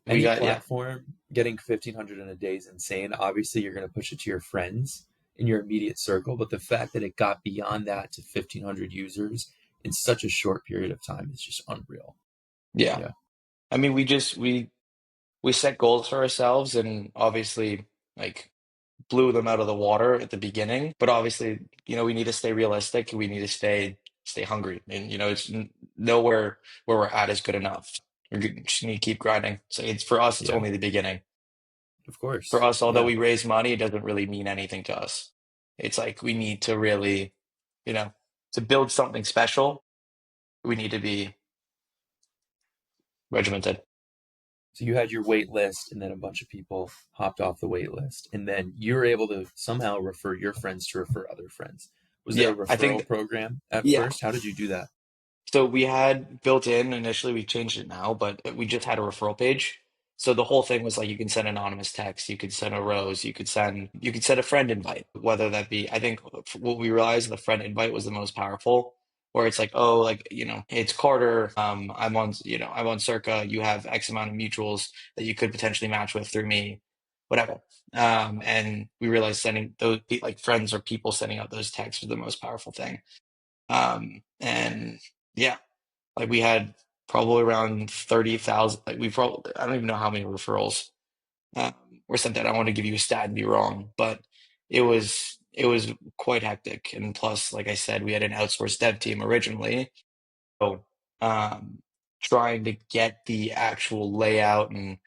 we Any got, yeah. platform getting 1,500 in a day is insane. Obviously, you're going to push it to your friends in your immediate circle, but the fact that it got beyond that to 1,500 users in such a short period of time is just unreal. Yeah. Yeah. I mean, we we set goals for ourselves and obviously like blew them out of the water at the beginning. But obviously, we need to stay realistic. We need to stay hungry, and it's nowhere where we're at is good enough. Just need to keep grinding. So it's for us, it's Yeah, only the beginning. of For course. us, although Yeah. we raise money, it doesn't really mean anything to us. It's like we need to really, you know, to build something special, we need to be regimented. So you had your wait list, and then a bunch of people hopped off the wait list, and then you were able to somehow refer your friends to refer other friends. Was there a Yeah, I think referral program at yeah. first? How did you do that? So we had built in initially, we changed it now, but we just had a referral page. So the whole thing was like you can send anonymous text, you could send a rose, you could send a friend invite, whether that be, I think what we realized the friend invite was the most powerful, where it's like, oh, like, hey, it's Carter, I'm on Circa, you have X amount of mutuals that you could potentially match with through me, whatever. And we realized sending those like friends or people sending out those texts was the most powerful thing. And yeah, like we had probably around 30,000. Like we probably, I don't even know how many referrals um, were sent out. I want to give you a stat and be wrong, but it was quite hectic. And plus, like I said, we had an outsourced dev team originally, so um, trying to get the actual layout and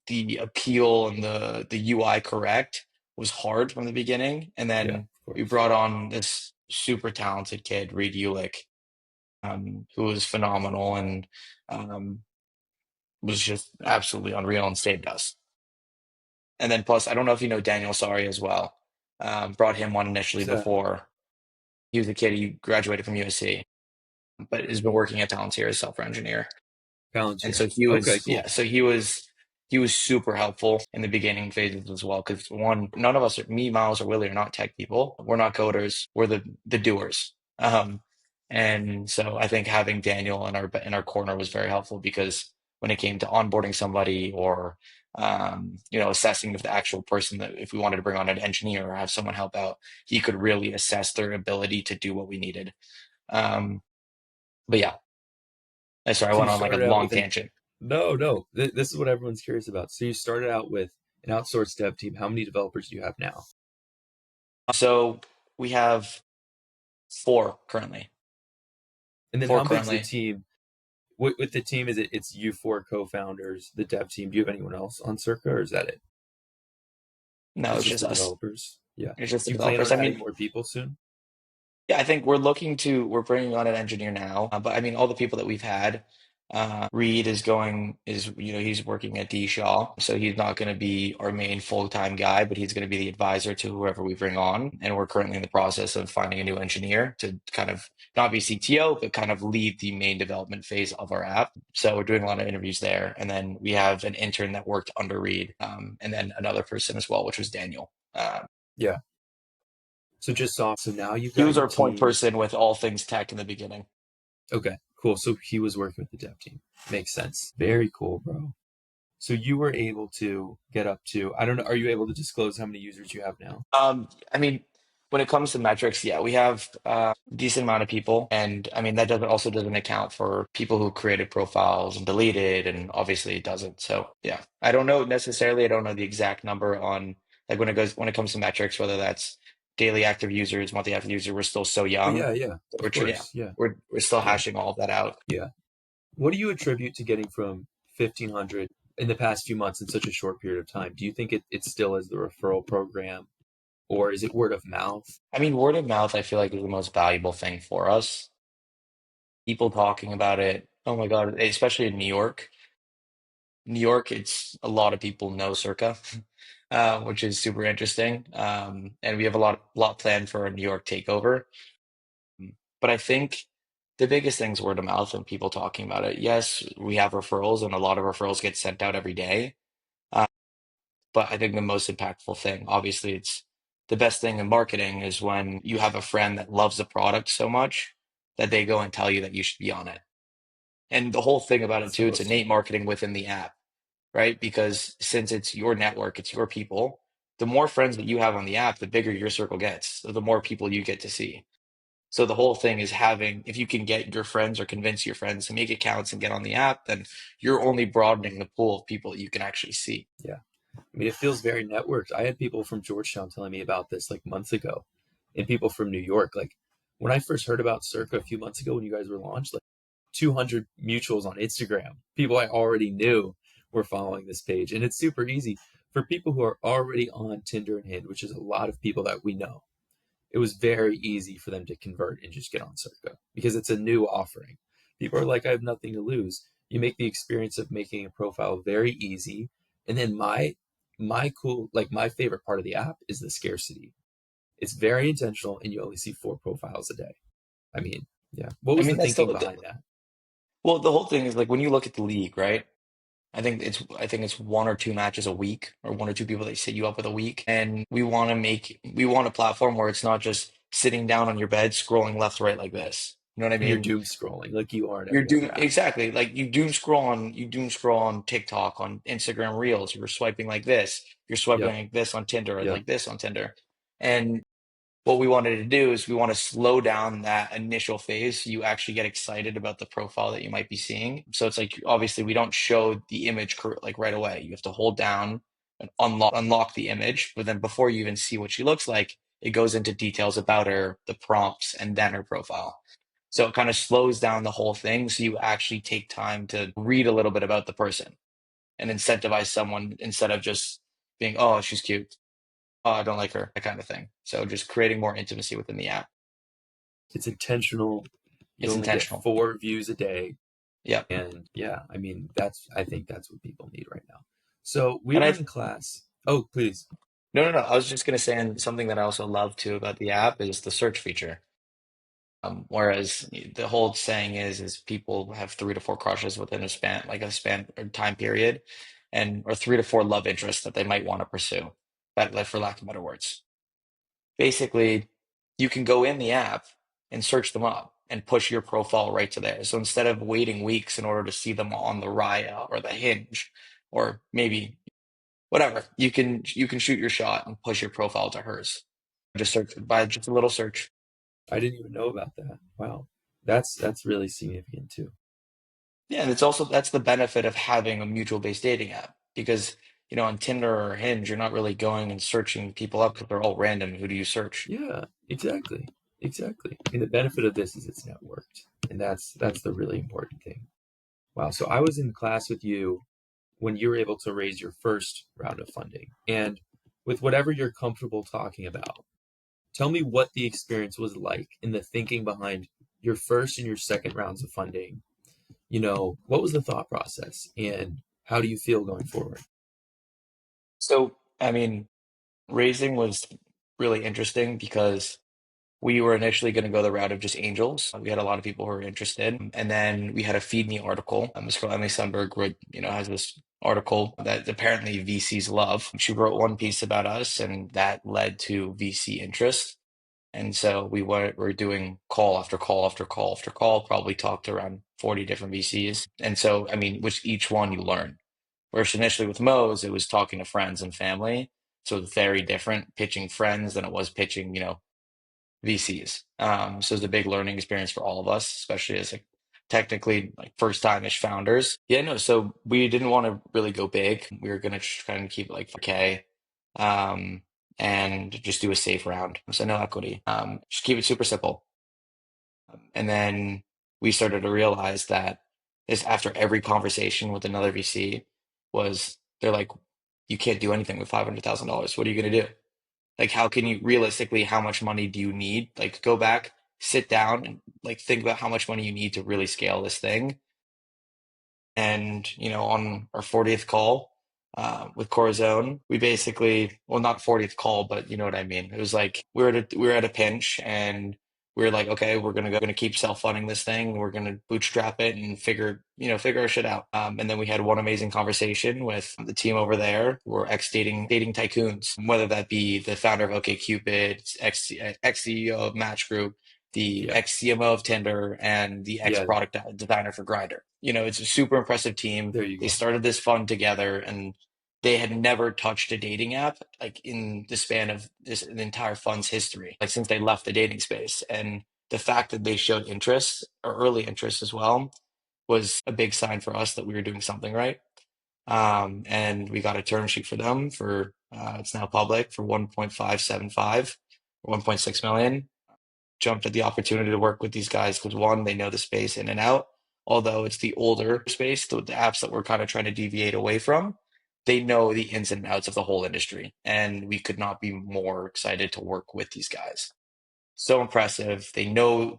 the appeal and the UI correct was hard from the beginning. And Yeah, then of we course. brought on this super talented kid, Reed Ulick, who was phenomenal and um, was just absolutely unreal and saved us. And then plus, I don't know if you know Daniel Sari as well. Brought him on initially Who's that? before. He was a kid, he graduated from USC, but has been working at Palantir as software engineer. And Palantir. so he Okay, was, yeah, cool. so he was super helpful in the beginning phases as well. Because one, none of us, me, Miles, or Willie, are not tech people. We're not coders. We're the doers. And so I think having Daniel in our corner was very helpful because when it came to onboarding somebody or assessing if the actual person that if we wanted to bring on an engineer or have someone help out, he could really assess their ability to do what we needed. Um, but yeah, sorry, I So you went on like a started out long with an tangent. no, no. This is what everyone's curious about. So you started out with an outsourced dev team. How many developers do you have now? So we have four currently. And then Four how big's the currently. team? With the team, it's you four co-founders, the dev team. Do you have anyone else on Circa, or is that it? No, It's it's just just the us. developers. Yeah. It's just the Do you plan developers. on I adding mean, more people soon? yeah, I think we're bringing on an engineer now, but I mean, all the people that we've had, Reed he's working at D Shaw, so he's not going to be our main full-time guy, but he's going to be the advisor to whoever we bring on. And we're currently in the process of finding a new engineer to kind of not be CTO, but kind of lead the main development phase of our app. So we're doing a lot of interviews there. And then we have an intern that worked under Reed, and then another person as well, which was Daniel. Yeah. So just soft. So now you've He got was your our point team. person with all things tech in the beginning. Okay, cool. So he was working with the dev team. Makes sense. Very cool, bro. So you were able to get up to, I don't know, are you able to disclose how many users you have now? I mean, when it comes to metrics, yeah, we have a decent amount of people, and I mean that doesn't account for people who created profiles and deleted, and obviously it doesn't. So yeah, I don't know necessarily. I don't know the exact number on like when it comes to metrics, whether that's daily active users, monthly active users. We're still so Oh young. yeah, yeah. Of Yeah, course. Yeah. we're still Yeah. hashing all of that out. Yeah. What do you attribute to getting from 1,500 in the past few months in such a short period of time? Do you think it still is the referral program, or is it word of mouth? I mean, word of mouth, I feel like is the most valuable thing for us. People talking about it. Oh my God, especially in New York. New York, it's a lot of people know Circa, which is super interesting. And we have a lot planned for a New York takeover. But I think the biggest thing is word of mouth and people talking about it. Yes, we have referrals, and a lot of referrals get sent out every day. Uh, but I think the most impactful thing, obviously, it's the best thing in marketing is when you have a friend that loves the product so much that they go and tell you that you should be on it. And the whole thing about it That's the too, it's most innate marketing within the app, right? Because since it's your network, it's your people, the more friends that you have on the app, the bigger your circle gets, so the more people you get to see. So the whole thing is having, if you can get your friends or convince your friends to make accounts and get on the app, then you're only broadening the pool of people that you can actually see. Yeah. I mean, it feels very networked. I had people from Georgetown telling me about this like months ago, and people from New York. Like when I first heard about Circa a few months ago when you guys were launched, like 200 mutuals on Instagram. People I already knew were following this page, and it's super easy for people who are already on Tinder and Hinge, which is a lot of people that we know. It was very easy for them to convert and just get on Circa because it's a new offering. People are like, I have nothing to lose. You make the experience of making a profile very easy. And then my cool like my favorite part of the app is the scarcity. It's very intentional and you only see 4 profiles a day. I mean, yeah. What I was the mean, that's thinking behind that? well, the whole thing is like when you look at the league, right? I think it's 1 or 2 matches a week, or 1 or 2 people that set you up with a week. And we want a platform where it's not just sitting down on your bed scrolling left, right like this. You know what I And you're mean? doom scrolling like you are in You're every doing other app. exactly like you doom scroll on TikTok, on Instagram Reels. You're swiping like this. You're swiping Yep. like this on Tinder, or Yep. like this on Tinder. And what we wanted to do is we want to slow down that initial phase so you actually get excited about the profile that you might be seeing. So it's like obviously we don't show the image like right away. You have to hold down and unlock the image, but then before you even see what she looks like, it goes into details about her, the prompts, and then her profile. So it kind of slows down the whole thing so you actually take time to read a little bit about the person and incentivize someone instead of just being, oh, she's cute. Oh, I don't like her, that kind of thing. So just creating more intimacy within the app. It's intentional. You It's only get intentional. 4 views a day. Yeah. And yeah, I mean, I think that's what people need right now. So we And were I in class. Oh, please. no no no. I was just gonna say, and something that I also love too about the app is the search feature. Whereas the whole saying is people have 3 to 4 crushes within a span or time period, and or 3 to 4 love interests that they might want to pursue. That, like, for lack of better words. Basically, you can go in the app and search them up and push your profile right to there. So instead of waiting weeks in order to see them on the Raya or the Hinge, or maybe whatever, you can shoot your shot and push your profile to hers. Just search by just a little search. I didn't even know about that. Wow. That's really significant too. Yeah, and it's also that's the benefit of having a mutual based dating app, because on Tinder or Hinge, you're not really going and searching people up because they're all random. Who do you search? Yeah, exactly. Exactly. I mean, the benefit of this is it's networked. And that's the really important thing. Wow. So I was in class with you when you were able to raise your first round of funding. And with whatever you're comfortable talking about, tell me what the experience was like in the thinking behind your first and your second rounds of funding. What was the thought process and how do you feel going forward? So, I mean, raising was really interesting because we were initially going to go the route of just angels. We had a lot of people who were interested. And then we had a Feed Me article. This girl, Emily Sundberg, has this article that apparently VCs love. She wrote one piece about us, and that led to VC interest. And so we're doing call after call after call after call, probably talked to around 40 different VCs. And so, I mean, which each one you learn. Whereas initially with Moe's, it was talking to friends and family. So it's very different pitching friends than it was pitching, VCs. So it's a big learning experience for all of us, especially as, like, technically, like, first time-ish founders. Yeah, no, so we didn't want to really go big. We were gonna try and keep it like 5K, um, and just do a safe round. So no equity. Just keep it super simple. And then we started to realize that is after every conversation with another VC was they're like, you can't do anything with $500,000. What are you gonna do? Like, how can you realistically, how much money do you need? Like, go back, sit down, and, like, think about how much money you need to really scale this thing. And, on our 40th ccall with Corazon, we basically, well, not 40th call, but you know what I mean. It was like we were at a pinch, and we were like, okay, we're gonna keep self-funding this thing. We're gonna bootstrap it and figure our shit out. And then we had one amazing conversation with the team over there. We're ex dating tycoons, whether that be the founder of OkCupid, ex CEO of Match Group, the Yeah. ex CMO of Tinder, and the ex Yeah. product designer for Grindr. It's a super impressive team. There you They go. started this fund together, and they had never touched a dating app, like, in the span of the entire fund's history, like, since they left the dating space. And the fact that they showed interest or early interest as well was a big sign for us that we were doing something right. And we got a term sheet for them for it's now public for 1.575 or 1.6 million. Jumped at the opportunity to work with these guys because one, they know the space in and out. Although it's the older space, the apps that we're kind of trying to deviate away from, they know the ins and outs of the whole industry. And we could not be more excited to work with these guys. So impressive. They know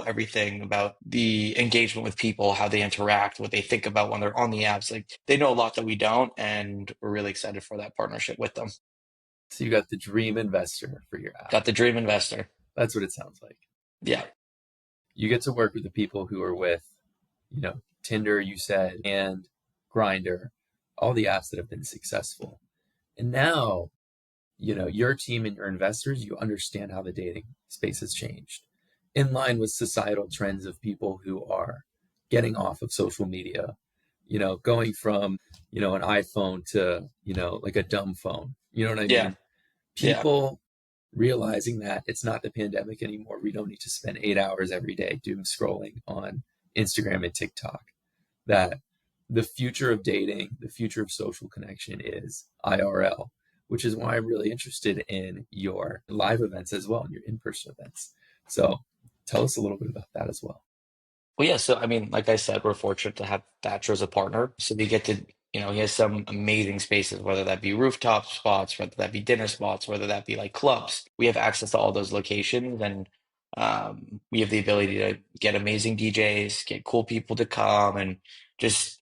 everything about the engagement with people, how they interact, what they think about when they're on the apps. Like they know a lot that we don't, and we're really excited for that partnership with them. So you got the dream investor for your app. Got the dream investor. That's what it sounds like. Yeah. You get to work with the people who are with, Tinder, you said, and Grinder, all the apps that have been successful. And now, your team and your investors, you understand how the dating space has changed in line with societal trends of people who are getting off of social media, going from, an iPhone to, like a dumb phone. You know what I Yeah. mean? Yeah. People realizing that it's not the pandemic anymore. We don't need to spend 8 hours every day doom scrolling on Instagram and TikTok. That the future of dating, the future of social connection is IRL, which is why I'm really interested in your live events as well and your in person events. So tell us a little bit about that as well. Well, yeah. So, I mean, like I said, we're fortunate to have Thatcher as a partner. So we get to, he has some amazing spaces, whether that be rooftop spots, whether that be dinner spots, whether that be like clubs. We have access to all those locations and we have the ability to get amazing DJs, get cool people to come and just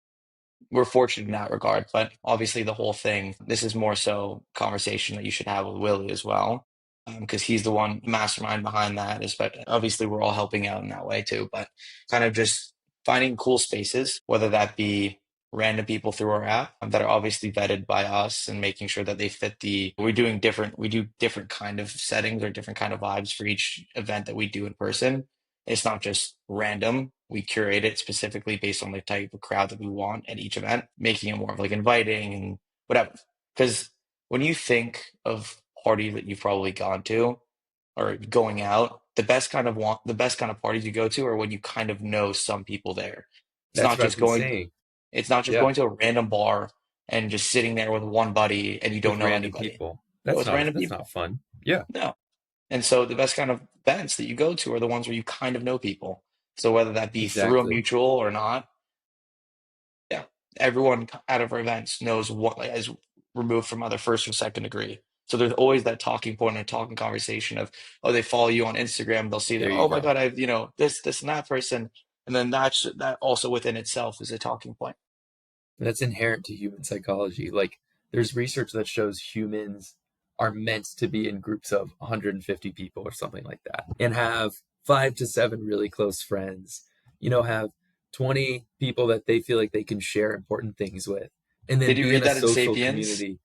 we're fortunate in that regard. But obviously, the whole thing, this is more so conversation that you should have with Willie as well, because he's the one mastermind behind that. But obviously, we're all helping out in that way too. But kind of just finding cool spaces, whether that be random people through our app that are obviously vetted by us and making sure that they fit we do different kind of settings or different kind of vibes for each event that we do in person. It's not just random. We curate it specifically based on the type of crowd that we want at each event, making it more of like inviting and whatever. Because when you think of parties that you've probably gone to or going out, the best kind of parties you go to are when you kind of know some people there. It's That's not what I've just been going saying. it's not just Yeah, going to a random bar and just sitting there with one buddy and you don't with know random anybody. people. No, That's it's not random that's not people. fun. Yeah, No. And so the best kind of events that you go to are the ones where you kind of know people. So whether that be through a exactly. mutual or not, yeah, everyone out of our events knows what like, is removed from either first or second degree. So there's always that talking point and talking conversation of, oh, they follow you on Instagram, they'll see that, There you oh my go. God, I've, this and that person. And then that also within itself is a talking point. That's inherent to human psychology. Like, there's research that shows humans are meant to be in groups of 150 people or something like that and have 5 to 7 really close friends, have 20 people that they feel like they can share important things with, and then Did you be in read a that in social Sapiens? community.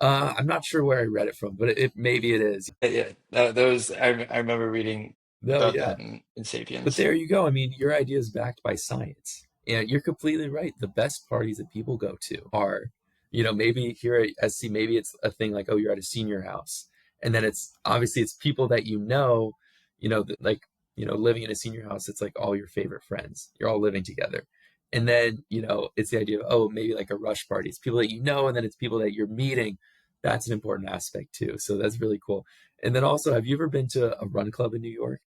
I'm not sure where I read it from, but maybe it is. Yeah, I remember reading No, about yeah. that in But Sapiens. there you go. I mean, your idea is backed by science. And you're completely right. The best parties that people go to are, maybe here at SC, maybe it's a thing like, oh, you're at a senior house. And then it's obviously it's people that like, living in a senior house, it's like all your favorite friends. You're all living together. And then, it's the idea of, oh, maybe like a rush party. It's people that and then it's people that you're meeting. That's an important aspect too. So that's really cool. And then also, have you ever been to a run club in New York?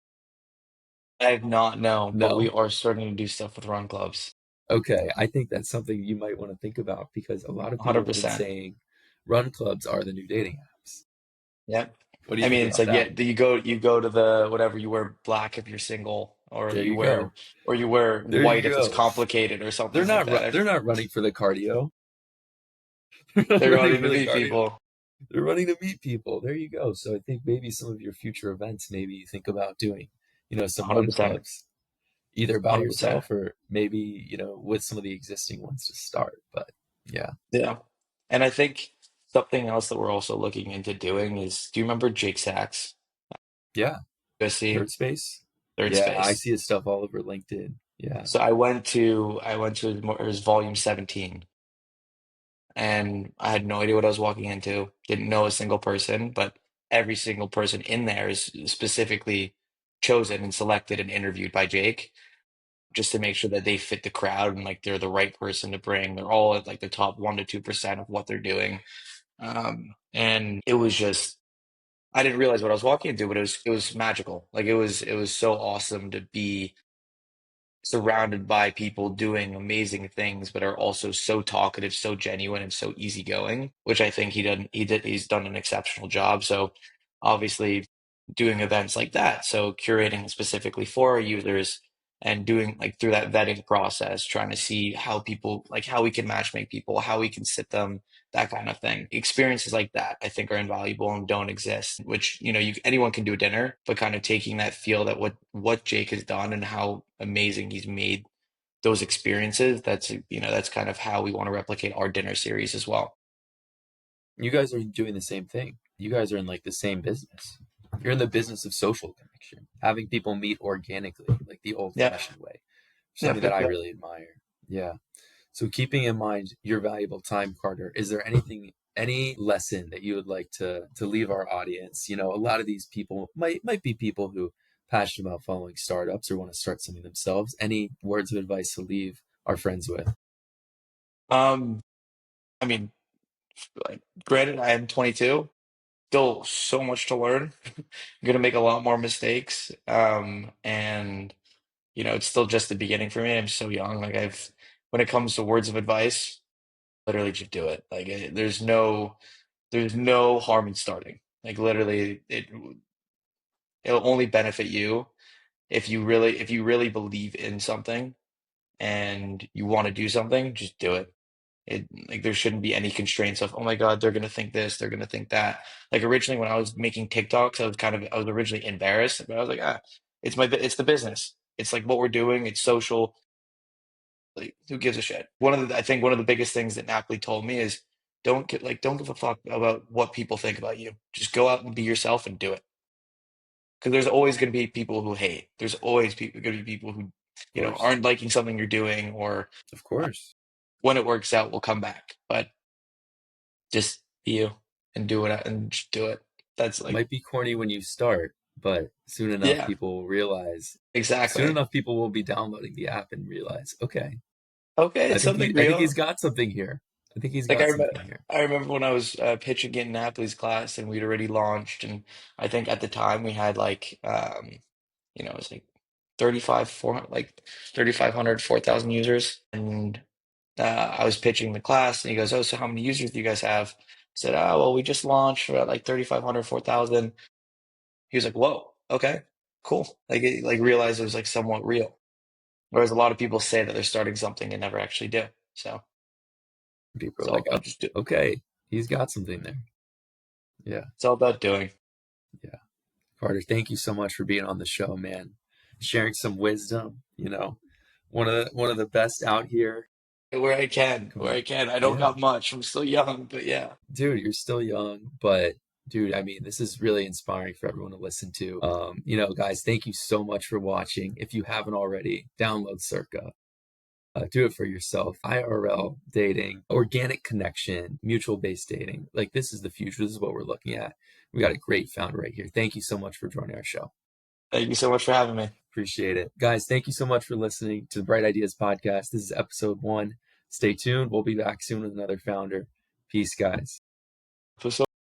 I have not known, but we No. are starting to do stuff with run clubs. Okay, I think that's something you might want to think about because a lot of people have been 100%. saying run clubs are the new dating apps. Yep. What do you I think mean, it's about like that? yeah, you go to the whatever you wear black if you're single, There you go. or you wear There you white if it's go. complicated or something like that. They're not running for the cardio. They're not They're running running for to the meet cardio. people. They're running to meet people. There you go. So I think maybe some of your future events, maybe you think about doing, some run 100%. clubs either by 100%. yourself or maybe, with some of the existing ones to start. But yeah. Yeah. And I think something else that we're also looking into doing is, do you remember Jake Sachs, Yeah. USC, Third space. Third Yeah, I Space? see his stuff all over LinkedIn. Yeah. So I went to his volume 17 and I had no idea what I was walking into. Didn't know a single person, but every single person in there is specifically chosen and selected and interviewed by Jake just to make sure that they fit the crowd and like they're the right person to bring. They're all at like the top 1 to 2% of what they're doing. And it was just I didn't realize what I was walking into, but it was magical. Like it was so awesome to be surrounded by people doing amazing things, but are also so talkative, so genuine, and so easygoing, which I think he's done an exceptional job. So obviously doing events like that. So curating specifically for our users and doing like through that vetting process, trying to see how people like how we can match make people, how we can sit them, that kind of thing. Experiences like that I think are invaluable and don't exist, which anyone can do a dinner, but kind of taking that feel that what Jake has done and how amazing he's made those experiences, that's kind of how we want to replicate our dinner series as well. You guys are doing the same thing. You guys are in like the same business. You're in the business of social connection, having people meet organically, like the old Yeah. fashioned way. Yeah, Something that pick I that. really admire. Yeah. So keeping in mind your valuable time, Carter, is there any lesson that you would like to leave our audience? A lot of these people might be people who passionate about following startups or want to start something themselves. Any words of advice to leave our friends with? um I mean, like, granted, I am 22, still so much to learn. I'm gonna make a lot more mistakes. And it's still just the beginning for me. I'm so young. Like when it comes to words of advice, literally just do it. Like there's no harm in starting. Like literally, it'll only benefit you if you really believe in something and you want to do something, just do it. Like there shouldn't be any constraints of, oh my God, they're gonna think this, they're gonna think that. Like originally when I was making TikToks, I was originally embarrassed, but I was like, it's the business. It's like what we're doing, it's social. Like, who gives a shit? I think one of the biggest things that Napoli told me is don't give a fuck about what people think about you. Just go out and be yourself and do it. Because there's always going to be people who hate. There's always going to be people who, Of course. aren't liking something you're doing, or Of course. when it works out, will come back. But just be you and do it and just do it. That's like, Might be corny when you start, but soon enough yeah, people will realize soon exactly. enough people will be downloading the app and realize, okay, Okay, I it's think something he's real. got something here. I think he's Like I got remember, something here. I remember when I was pitching in Napoli's class, and we'd already launched, and I think at the time we had like, it was like 3,500, 4,000 users, and I was pitching the class, and he goes, "Oh, so how many users do you guys have?" I said, "Oh, well, we just launched. We're at like 3,500, 4,000." He was like, "Whoa, okay, cool." Like realized it was like somewhat real. Whereas a lot of people say that they're starting something and never actually do. So People it's are all like, oh, about just do. okay, he's got something there. Yeah, It's all about doing. yeah. Carter, thank you so much for being on the show, man. Sharing some wisdom, one of the best out here. Where I can, Come where on. I can. I don't Yeah. got much. I'm still young, but yeah. Dude, you're still young, but dude, I mean, this is really inspiring for everyone to listen to. Guys, thank you so much for watching. If you haven't already, download Circa. Do it for yourself. IRL dating, organic connection, mutual based dating. Like, this is the future. This is what we're looking at. We got a great founder right here. Thank you so much for joining our show. Thank you so much for having me. Appreciate it. Guys, thank you so much for listening to the Bright Ideas podcast. This is episode 1. Stay tuned. We'll be back soon with another founder. Peace, guys.